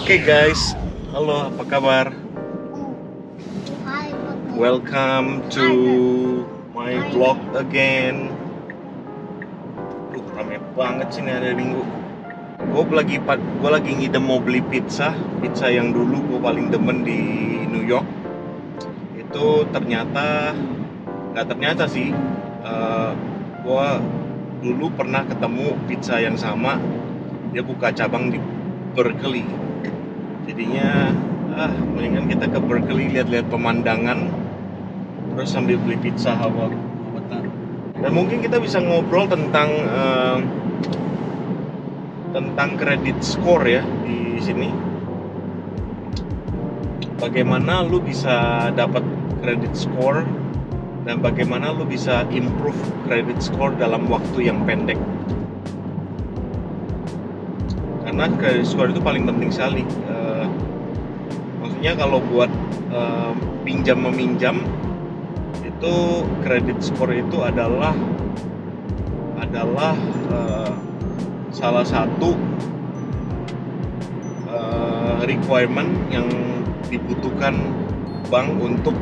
Oke guys, halo apa kabar? Welcome to my vlog again. Rame banget sih nih hari Minggu. Gue lagi ngidem mau beli pizza yang dulu gue paling demen di New York. Itu ternyata nggak ternyata sih. Gue dulu pernah ketemu pizza yang sama. Dia buka cabang di Berkeley. Jadinya mendingan kita ke Berkeley lihat-lihat pemandangan terus sambil beli pizza hawa bentar. Dan mungkin kita bisa ngobrol tentang credit score ya di sini. Bagaimana lu bisa dapat credit score dan bagaimana lu bisa improve credit score dalam waktu yang pendek. Karena credit score itu paling penting sekali. Maksudnya kalau buat pinjam meminjam itu credit score itu adalah salah satu requirement yang dibutuhkan bank untuk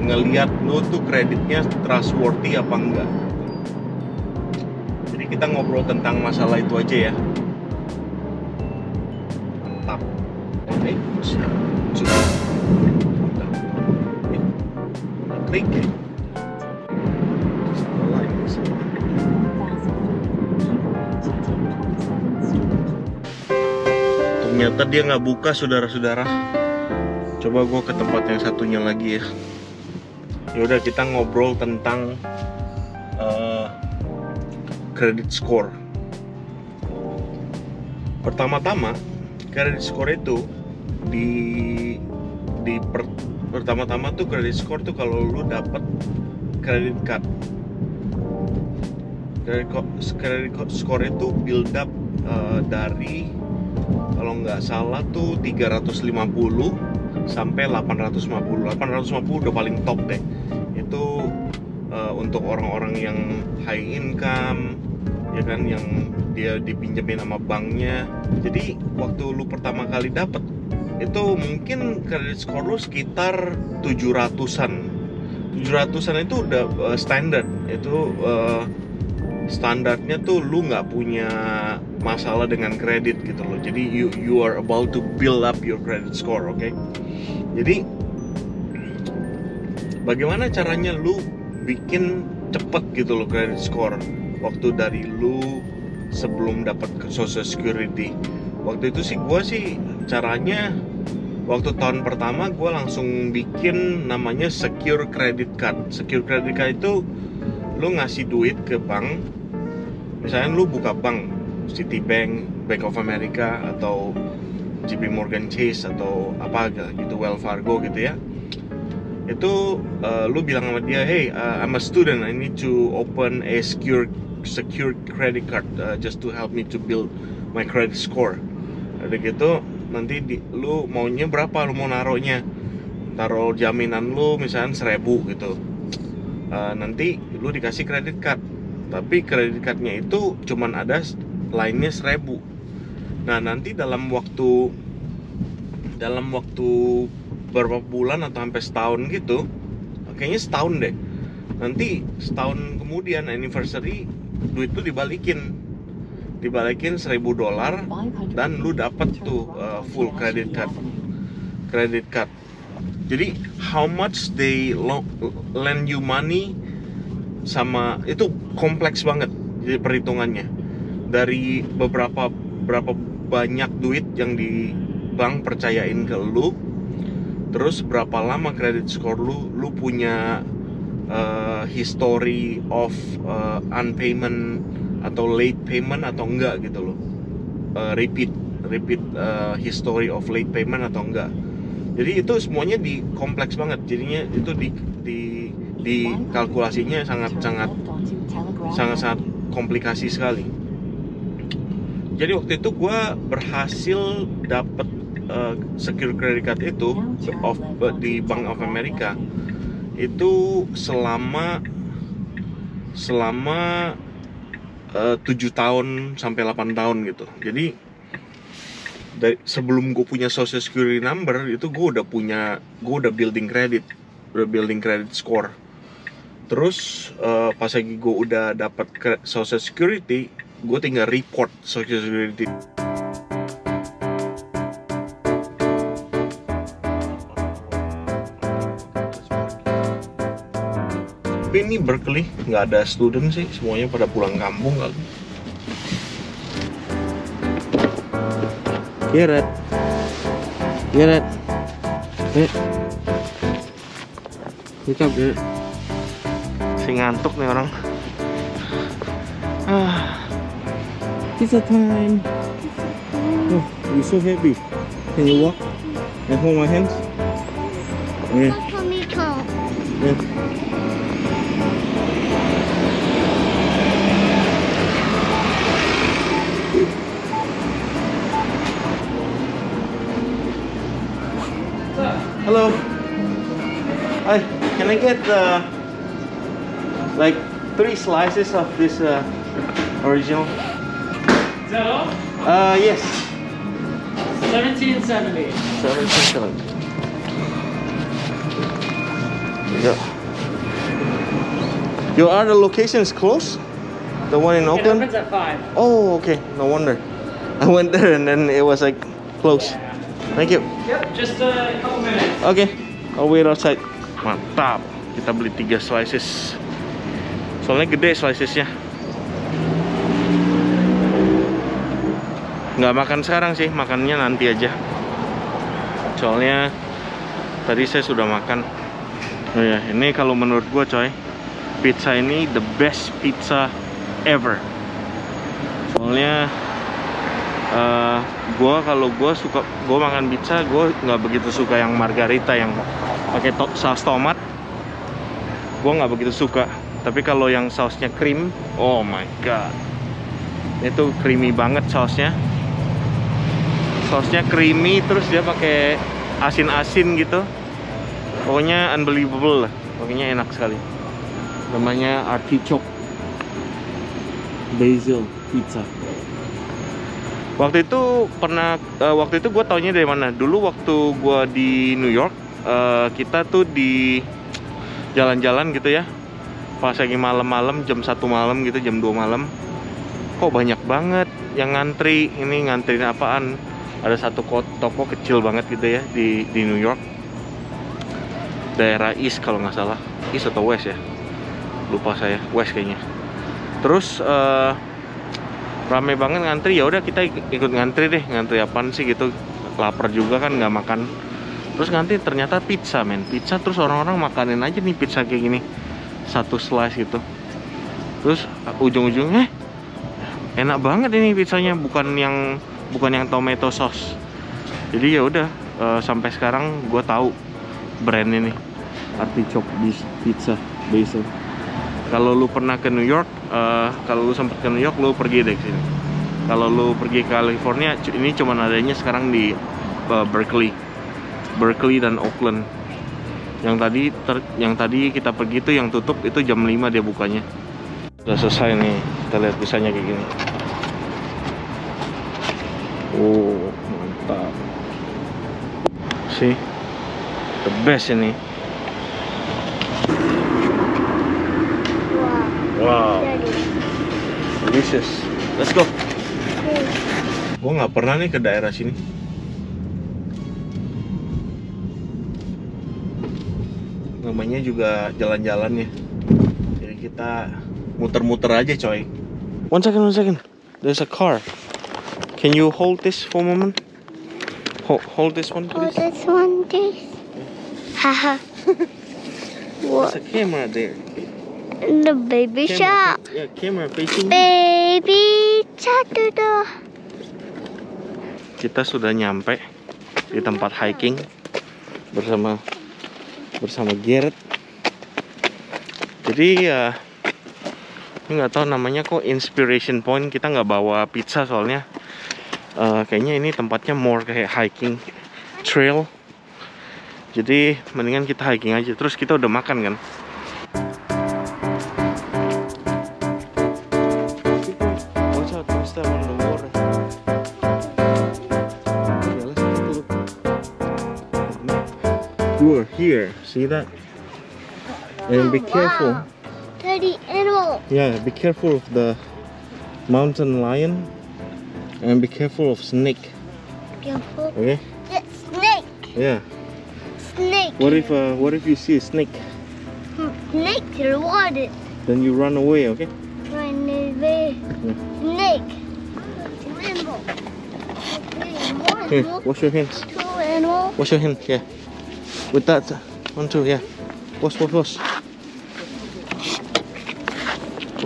ngelihat lo tuh kreditnya trustworthy apa enggak. Jadi kita ngobrol tentang masalah itu aja ya. Mantap. Oke, klik. Ternyata dia nggak buka, saudara-saudara. Coba gue ke tempat yang satunya lagi ya. Yaudah, kita ngobrol tentang credit score. Pertama-tama, credit score itu pertama-tama tuh credit score tuh kalau lu dapet credit card. Credit score itu build up dari kalau nggak salah tuh 350 sampai 850. 850 udah paling top deh. Itu untuk orang-orang yang high income, ya kan, yang dia dipinjemin sama banknya. Jadi waktu lu pertama kali dapet itu mungkin credit score lu sekitar 700-an. 700-an itu udah standar. Itu standarnya tuh lu nggak punya masalah dengan kredit gitu loh. Jadi you are about to build up your credit score, oke? Jadi bagaimana caranya lu bikin cepet gitu loh credit score waktu dari lu sebelum dapat ke Social Security. Waktu itu sih gue caranya waktu tahun pertama gue langsung bikin namanya Secure Credit Card. Secure Credit Card itu lu ngasih duit ke bank. Misalnya lu buka bank Citibank, Bank of America atau JP Morgan Chase atau apa gitu, Wells Fargo gitu ya. Itu lu bilang sama dia, hey, I'm a student, I need to open a secure credit card just to help me to build my credit score. Ada gitu, nanti lu maunya berapa, lu mau naruhnya, taruh jaminan lu misalnya 1.000 gitu. Nanti lu dikasih credit card, tapi credit cardnya itu cuman ada lainnya 1.000. Nah nanti dalam waktu beberapa bulan atau sampai setahun gitu, kayaknya setahun deh, nanti setahun kemudian anniversary, duit lu dibalikin $1.000 dan lu dapat tuh full credit card. Jadi how much they lend you money sama itu kompleks banget jadi perhitungannya. Dari berapa banyak duit yang di bank percayain ke lu, terus berapa lama credit score lu punya history of unpayment atau late payment atau enggak gitu loh. Repeat history of late payment atau enggak. Jadi itu semuanya kompleks banget. Jadinya itu di kalkulasinya sangat komplikasi sekali. Jadi waktu itu gue berhasil dapet secure credit card itu di Bank of America itu selama 7 tahun sampai 8 tahun gitu. Jadi sebelum gue punya social security number itu gue udah building credit score. Terus pas lagi gue udah dapat social security, gue tinggal report social security. Tapi ini Berkeley nggak ada student sih, semuanya pada pulang kampung kali. Garrett, wake up, Garrett. Si ngantuk nih orang. Pizza time. Oh, you're so happy. Can you walk and hold my hands? Yeah. Yeah. Hello. Hi. Can I get like 3 slices of this original? Is that all? Yes. 17.70. 17.70. Yeah. Your other location is close? The one in It Oakland? opens at 5. Oh, okay. No wonder. I went there and then it was like close. Yeah. Thank you. Yep, just a couple minutes. Okay, I'll wait outside. Mantap. Kita beli 3 slices. Soalnya gede slicesnya. Nggak makan sekarang sih, makannya nanti aja. Soalnya tadi saya sudah makan. Oh ya, ini kalau menurut gua coy, pizza ini the best pizza ever. Soalnya kalau gue makan pizza, gue nggak begitu suka yang margarita yang pakai saus tomat. Gue nggak begitu suka. Tapi kalau yang sausnya krim, oh my god, itu creamy banget sausnya. Sausnya creamy, terus dia pakai asin-asin gitu. Pokoknya unbelievable lah. Pokoknya enak sekali. Namanya artichoke basil pizza. Waktu itu gue taunya dari mana? Dulu waktu gue di New York, kita tuh di jalan-jalan gitu ya. Pas lagi malam-malam, jam 1 malam gitu, jam 2 malam. Kok banyak banget yang ngantri. Ini ngantriin apaan? Ada satu toko kecil banget gitu ya di New York. Daerah East kalau nggak salah. East atau West ya? Lupa saya, West kayaknya. Terus rame banget ngantri, ya udah kita ikut ngantri deh. Ngantri apaan sih gitu, lapar juga kan, nggak makan. Terus ngantri ternyata pizza, pizza. Terus orang-orang makanin aja nih pizza kayak gini, 1 slice gitu. Terus ujung-ujungnya enak banget ini pizzanya, bukan yang tomato sauce. Jadi ya udah, sampai sekarang gue tahu brand ini, artichoke pizza basil. Kalau lu pernah ke New York, kalau lu sempet ke New York, lu pergi deh ke sini. Kalau lu pergi ke California, ini cuman adanya sekarang di Berkeley dan Oakland. Yang tadi kita pergi itu yang tutup itu jam 5 dia bukanya. Udah selesai nih, kita lihat pizzanya kayak gini. Oh, mantap. See, the best ini. Wow, delicious. Let's go. Gue nggak pernah nih ke daerah sini. Namanya juga jalan-jalan ya. Jadi kita muter-muter aja coy. One second. There's a car. Can you hold this for a moment? Hold this one, please. Hold this one, please. Haha. There's a camera there. The baby shark. Yeah, camera facing. Baby shark. Kita sudah nyampe di tempat hiking bersama Garrett. Jadi ya, ini nggak tahu namanya kok Inspiration Point. Kita nggak bawa pizza soalnya. Kayaknya ini tempatnya more kayak hiking trail. Jadi mendingan kita hiking aja. Terus kita udah makan kan. See that? And be careful. Wow. Dirty animal. Yeah, be careful of the mountain lion. And be careful of snake. Careful. Okay? It's snake. Yeah. Snake. What if you see a snake? Snake rewarded. Then you run away, okay? Run away. Snake. Two animal. Here, wash your hands. Two animal. Wash your hands, yeah. With that, 1, 2, yeah. Wash. Wash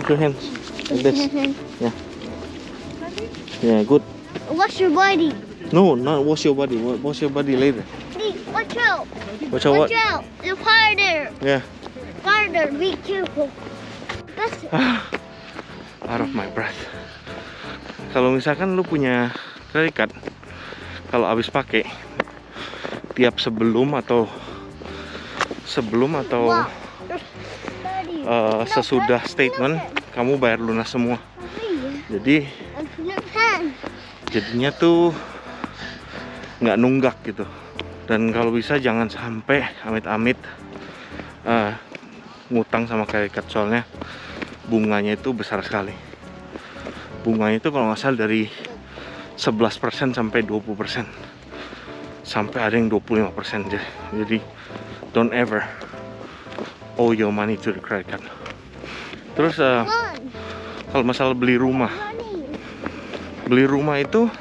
your hands. Like this. Yeah. Yeah, good. Wash your body. No, not wash your body. Wash your body later. Please, watch out. Watch out what? Watch out. The harder. Yeah. Harder. Be careful. That's it. Out of my breath. Kalau misalkan lu punya credit card, kalau habis pakai tiap sebelum atau Wow. Daddy. sesudah statement kamu bayar lunas semua. Jadi jadinya tuh nggak nunggak gitu. Dan kalau bisa jangan sampai amit-amit ngutang sama credit card, soalnya bunganya itu besar sekali. Bunganya itu kalau nggak salah dari 11% sampai 20%, sampai ada yang 25%. Jadi don't ever owe your money to the credit card. Terus kalau masalah beli rumah itu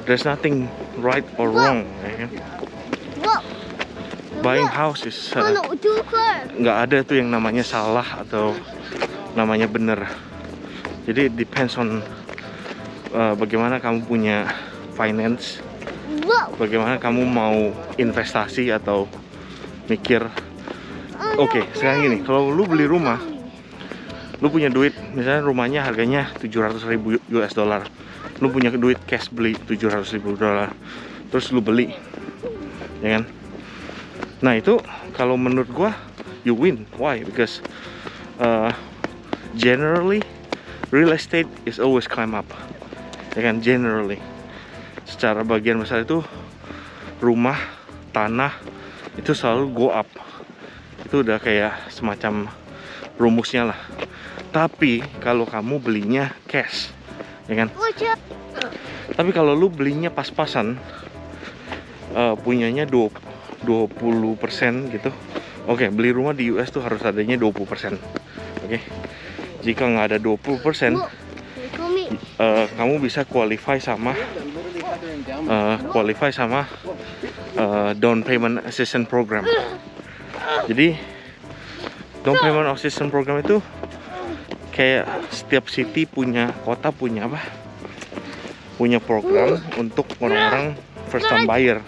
there's nothing right or wrong, ya kan? Buying house is nggak ada tuh yang namanya salah atau namanya bener. Jadi it depends on bagaimana kamu punya finance, bagaimana kamu mau investasi atau mikir. Oke, sekarang gini, kalau lu beli rumah, lu punya duit, misalnya rumahnya harganya 700.000 US dollar, lu punya duit cash beli 700.000 dolar, terus lu beli, ya kan? Nah itu kalau menurut gua you win. Why? Because generally real estate is always climb up, ya kan? Generally, secara bagian besar itu rumah, tanah itu selalu go up. Itu udah kayak semacam rumusnya lah. Tapi kalau kamu belinya cash, ya kan? Tapi kalau lu belinya pas-pasan, punyanya 20% gitu. Oke, beli rumah di US tuh harus adanya 20%. Oke. Jika nggak ada 20%, kamu bisa qualify sama down payment assistance program. Jadi down payment assistance program itu kayak setiap city punya, kota punya apa? Punya program untuk orang-orang first time buyer.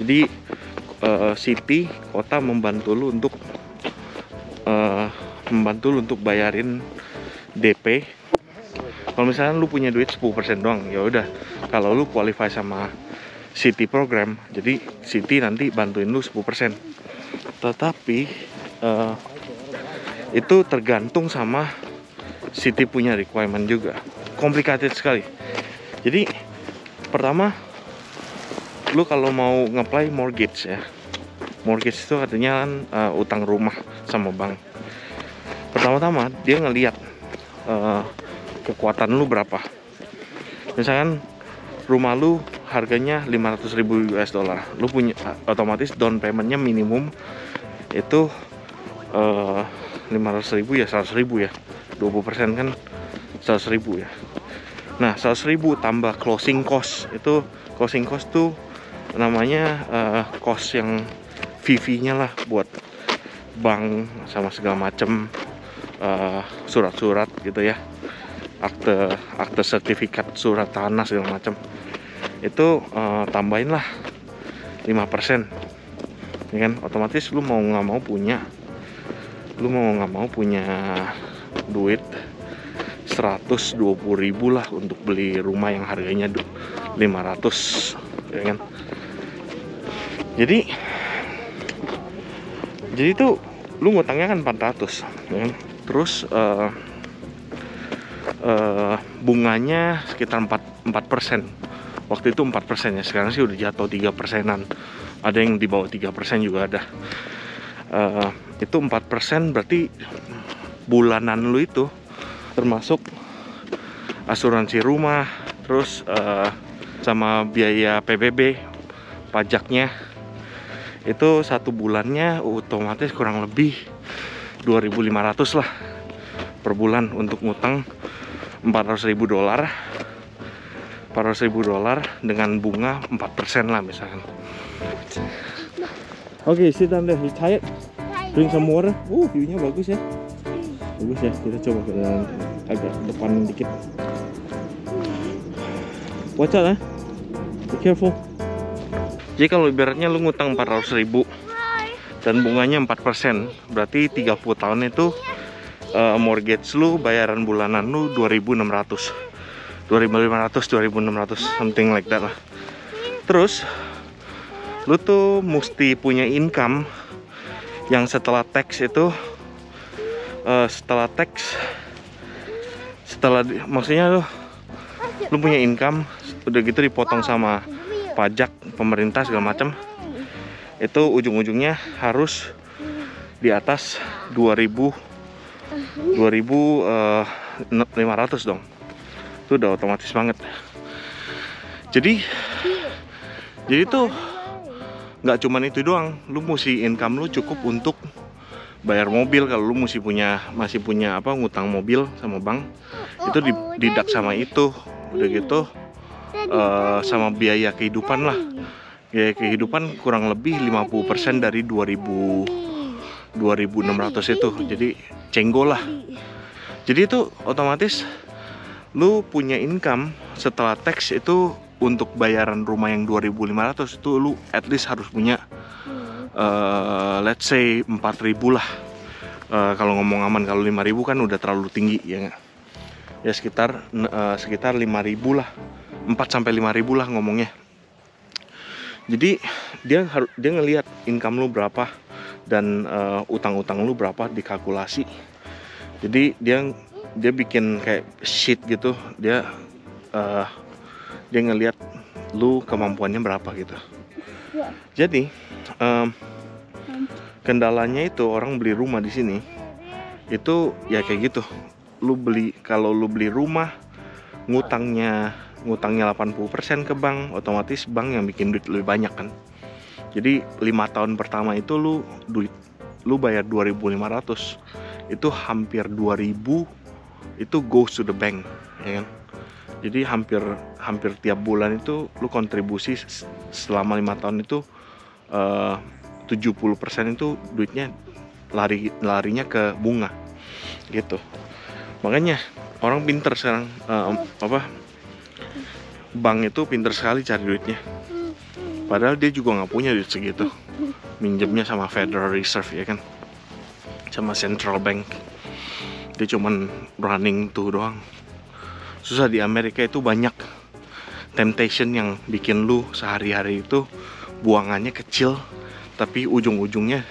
Jadi city, kota membantu lu untuk bayarin DP. Kalau misalnya lu punya duit 10% doang, ya udah. Kalau lu qualify sama city program, jadi city nanti bantuin lu 10%. Tetapi itu tergantung sama city punya requirement juga. Complicated sekali. Jadi pertama, lu kalau mau nge-apply mortgage ya. Mortgage itu artinya kan utang rumah sama bank. Pertama-tama dia ngelihat kekuatan lu berapa. Misalkan rumah lu harganya 500.000 US dollar, lu punya otomatis down paymentnya minimum itu 500.000 ya 100.000 ya, 20% kan 100.000 ya. Nah 100.000 tambah closing cost, itu closing cost tuh namanya cost yang fee-nya lah buat bank sama segala macem, surat-surat gitu ya, akte sertifikat surat tanah segala macam. Itu tambahin lah 5%, ya kan? Otomatis lu mau nggak mau punya duit 120.000 lah untuk beli rumah yang harganya 500, ya kan? Jadi tuh lu ngutangnya kan 400, ya kan? Terus bunganya sekitar 4%. Waktu itu 4% ya, sekarang sih udah jatuh 3%-an. Ada yang di bawah 3% juga ada. Itu 4% berarti bulanan lu itu termasuk asuransi rumah, terus sama biaya PBB, pajaknya. Itu 1 bulannya otomatis kurang lebih 2.500 lah per bulan untuk ngutang $400.000. $400.000 dengan bunga 4% lah misalkan. Oke, sit down there. You tired? Drink some water. View-nya bagus ya. Bagus ya. Kita coba ke dalam, agak depan dikit. Watch out, be careful. Jadi kalau ibaratnya lu ngutang 400.000 dan bunganya 4%, berarti 30 tahun itu mortgage lu, bayaran bulanan lu 2.600, 2.500, 2.600, something like that lah. Terus lu tuh mesti punya income yang setelah tax itu maksudnya lu punya income, udah gitu dipotong sama pajak pemerintah segala macam, itu ujung-ujungnya harus di atas 2.500 dong. Itu udah otomatis banget. Jadi tuh nggak cuman itu doang, lu mesti income lu cukup untuk bayar mobil. Kalau lu masih punya ngutang mobil sama bank, itu didak sama itu. Udah gitu sama biaya kehidupan lah. Biaya kehidupan kurang lebih 50% dari 2.600 itu. Jadi cenggol lah. Jadi itu otomatis lu punya income setelah tax itu untuk bayaran rumah yang 2.500 itu lu at least harus punya let's say 4.000 lah. Kalau ngomong aman, kalau 5.000 kan udah terlalu tinggi ya nggak? Ya sekitar 5.000 lah, 4-5.000 lah ngomongnya. Jadi dia ngelihat income lu berapa dan utang-utang lu berapa, dikalkulasi. Jadi dia bikin kayak sheet gitu, dia ngelihat lu kemampuannya berapa gitu. Jadi kendalanya itu orang beli rumah di sini itu ya kayak gitu. Kalau lu beli rumah ngutangnya 80% ke bank, otomatis bank yang bikin duit lebih banyak kan. Jadi 5 tahun pertama itu lu bayar 2.500, itu hampir 2.000 itu goes to the bank ya kan. Jadi hampir tiap bulan itu lu kontribusi selama 5 tahun itu 70% itu duitnya larinya ke bunga gitu. Makanya orang pinter sekarang, bank itu pinter sekali cari duitnya. Padahal dia juga nggak punya duit segitu, minjemnya sama Federal Reserve ya kan, sama Central Bank. Dia cuman running tuh doang. Susah. Di Amerika itu banyak temptation yang bikin lu sehari-hari itu buangannya kecil, tapi ujung-ujungnya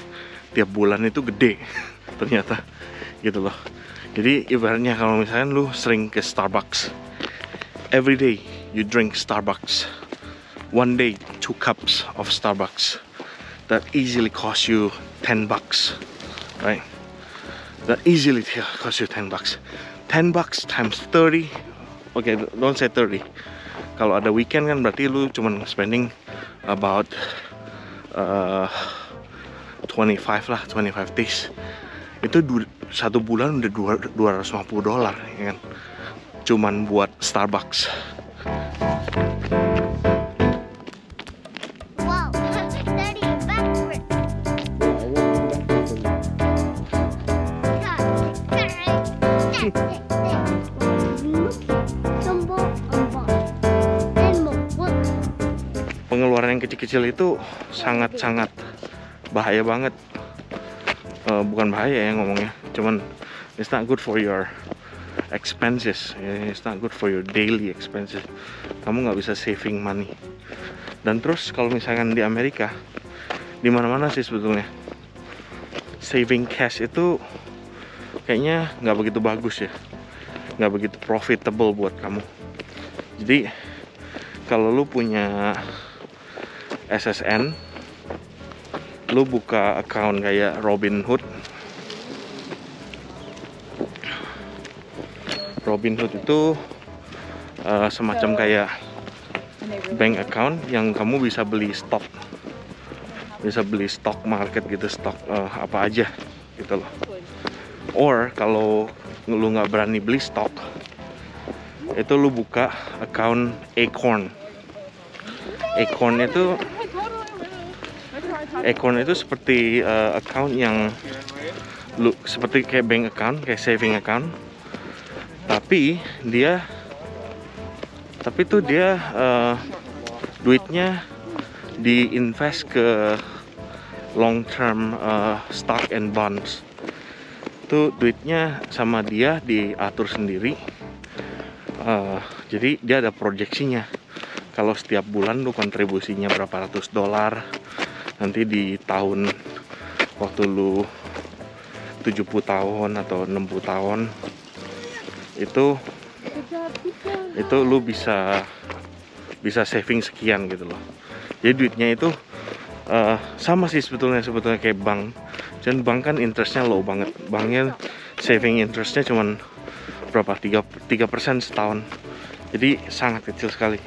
tiap bulan itu gede ternyata gitu loh. Jadi ibaratnya kalau misalnya lu sering ke Starbucks, every day you drink Starbucks, one day 2 cups of Starbucks, that easily cost you $10, right? That easily cost you $10. $10 times 30, okay, don't say 30. Kalau ada weekend kan berarti lu cuman spending about 25 days. Itu 1 bulan udah $250 ya kan, cuman buat Starbucks. Wow, 30 backwards. Pengeluaran yang kecil-kecil itu sangat-sangat bahaya banget. Bukan bahaya ya ngomongnya, cuman it's not good for your expenses, it's not good for your daily expenses. Kamu nggak bisa saving money. Dan terus kalau misalkan di Amerika, di mana-mana sih sebetulnya saving cash itu kayaknya nggak begitu bagus ya, nggak begitu profitable buat kamu. Jadi kalau lu punya SSN lu buka account kayak Robinhood. Robinhood itu semacam kayak bank account yang kamu bisa beli stok. Bisa beli stok market gitu, stok apa aja gitu loh. Or kalau lu nggak berani beli stok, itu lu buka account Acorn. Acorn itu seperti account yang lu seperti kayak bank account, kayak saving account. Tapi tuh dia duitnya diinvest ke long term stock and bonds. Tuh duitnya sama dia diatur sendiri. Jadi dia ada proyeksinya. Kalau setiap bulan lu kontribusinya berapa ratus dolar, nanti di tahun waktu lu 70 tahun atau 60 tahun itu lu bisa saving sekian gitu loh. Jadi duitnya itu sama sih sebetulnya kayak bank. Dan bank kan interestnya low banget. Banknya saving interestnya cuman berapa, 3% setahun. Jadi sangat kecil sekali.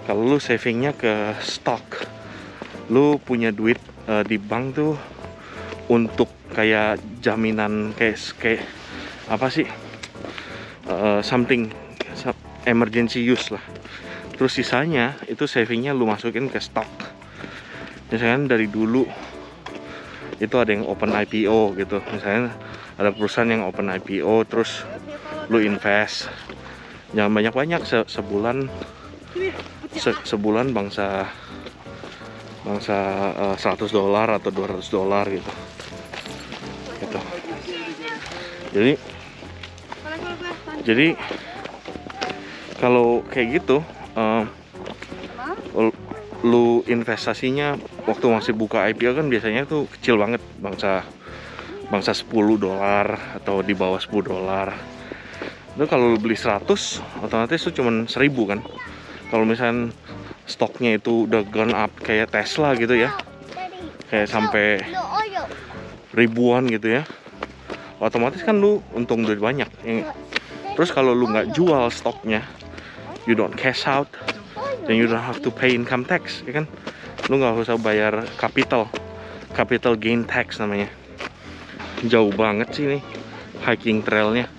Kalau lu savingnya ke stock, lu punya duit di bank tuh untuk kayak jaminan kayak apa sih, something emergency use lah. Terus sisanya itu savingnya lu masukin ke stock. Misalnya dari dulu itu ada yang open IPO gitu. Misalnya ada perusahaan yang open IPO, terus lu invest. Jangan banyak-banyak, sebulan bangsa $100 atau $200 gitu. Jadi kalau kayak gitu, lu investasinya waktu masih buka IPO kan biasanya tuh kecil banget, bangsa $10 atau di bawah $10. Itu kalau lu beli 100, otomatis tuh cuman 1000 kan. Kalau misalnya stoknya itu udah gone up kayak Tesla gitu ya, kayak sampai ribuan gitu ya, otomatis kan lu untung duit banyak. Terus kalau lu nggak jual stoknya, you don't cash out, then you don't have to pay income tax, ya kan? Lu nggak usah bayar capital gain tax namanya. Jauh banget sih nih hiking trailnya.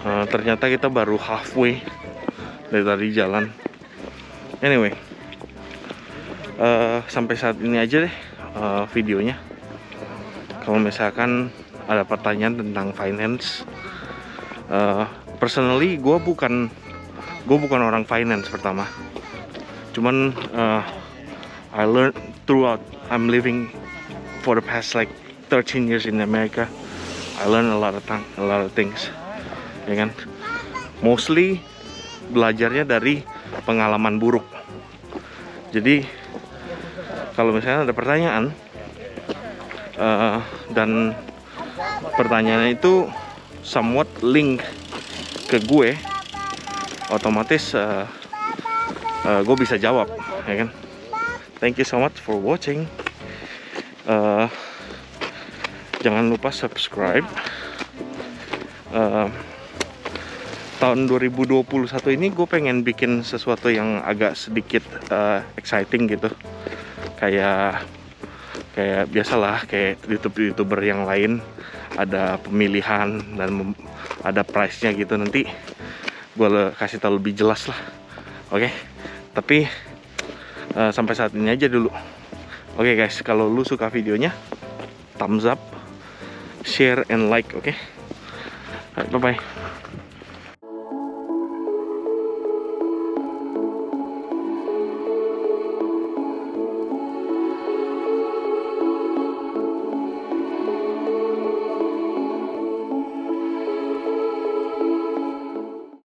Ternyata kita baru halfway dari tadi jalan. Anyway, sampai saat ini aja deh videonya. Kalau misalkan ada pertanyaan tentang finance, personally gue bukan orang finance pertama. Cuman I learned throughout I'm living for the past like 13 years in America. I learned a lot of things. Ya kan? Mostly belajarnya dari pengalaman buruk. Jadi kalau misalnya ada pertanyaan dan pertanyaannya itu somewhat link ke gue, otomatis gue bisa jawab, ya kan? Thank you so much for watching. Jangan lupa subscribe. Tahun 2021 ini gue pengen bikin sesuatu yang agak sedikit exciting gitu. Kayak biasalah, kayak YouTuber yang lain ada pemilihan dan ada price-nya gitu. Nanti gue kasih tahu lebih jelas lah. Oke? Tapi sampai saat ini aja dulu. Oke guys, kalau lu suka videonya, thumbs up, share and like, oke? Bye bye.